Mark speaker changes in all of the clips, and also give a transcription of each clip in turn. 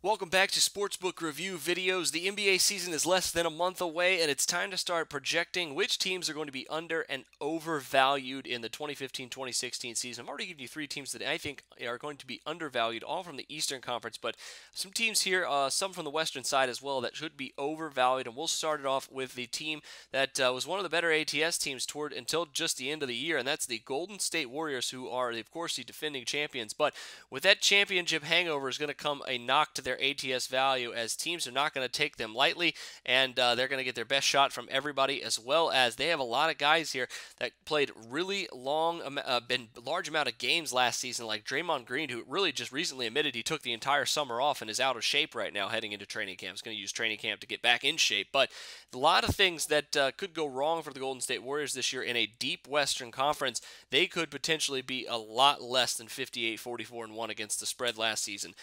Speaker 1: Welcome back to Sportsbook Review Videos. The NBA season is less than a month away, and it's time to start projecting which teams are going to be under and overvalued in the 2015-2016 season. I've already given you three teams that I think are going to be undervalued, all from the Eastern Conference, but some teams here, some from the Western side as well, that should be overvalued. And we'll start it off with the team that was one of the better ATS teams toward until just the end of the year, and that's the Golden State Warriors, who are, of course, the defending champions. But with that championship hangover is going to come a knock to their ATS value, as teams are not going to take them lightly, and they're going to get their best shot from everybody, as well as they have a lot of guys here that played really large amount of games last season, like Draymond Green, who really just recently admitted he took the entire summer off and is out of shape right now heading into training camp. He's going to use training camp to get back in shape, but a lot of things that could go wrong for the Golden State Warriors this year in a deep Western Conference. They could potentially be a lot less than 58-44-1 against the spread last season.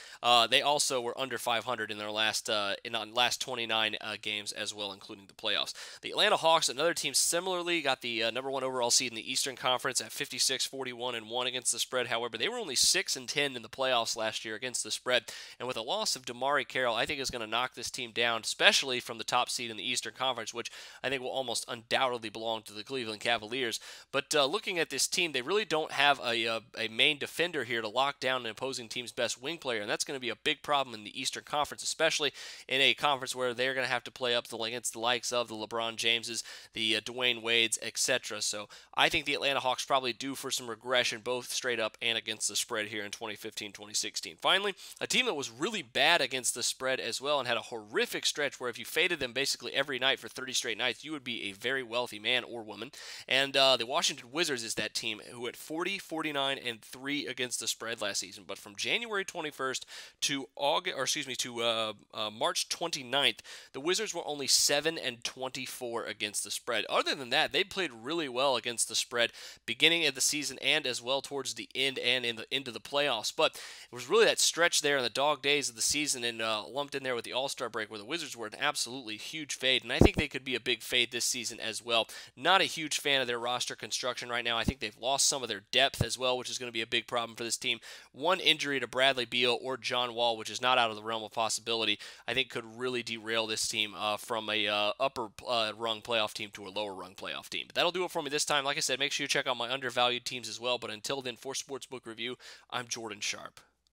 Speaker 1: They also were under 500 in their last 29 games as well, including the playoffs. The Atlanta Hawks, another team, similarly got the number one overall seed in the Eastern Conference at 56-41-1 against the spread. However, they were only 6-10 in the playoffs last year against the spread, and with a loss of DeMarre Carroll, I think is going to knock this team down, especially from the top seed in the Eastern Conference, which I think will almost undoubtedly belong to the Cleveland Cavaliers. But looking at this team, they really don't have a main defender here to lock down an opposing team's best wing player, and that's going to be a big problem in the Eastern Conference, especially in a conference where they're going to have to play up against the likes of the LeBron Jameses, the Dwayne Wades, etc. So I think the Atlanta Hawks probably due for some regression, both straight up and against the spread here in 2015-2016. Finally, a team that was really bad against the spread as well and had a horrific stretch where if you faded them basically every night for 30 straight nights, you would be a very wealthy man or woman. And the Washington Wizards is that team who had 40, 49, and 3 against the spread last season. But from January 21st to March 29th, the Wizards were only 7-24 against the spread. Other than that, they played really well against the spread beginning of the season and as well towards the end and into the playoffs. But it was really that stretch there in the dog days of the season and lumped in there with the All-Star break where the Wizards were an absolutely huge fade, and I think they could be a big fade this season as well. Not a huge fan of their roster construction right now. I think they've lost some of their depth as well, which is going to be a big problem for this team. One injury to Bradley Beal or John Wall, which is not out of the realm of possibility, I think could really derail this team from a upper rung playoff team to a lower rung playoff team. But that'll do it for me this time. Like I said, make sure you check out my undervalued teams as well. But until then, for Sportsbook Review, I'm Jordan Sharp.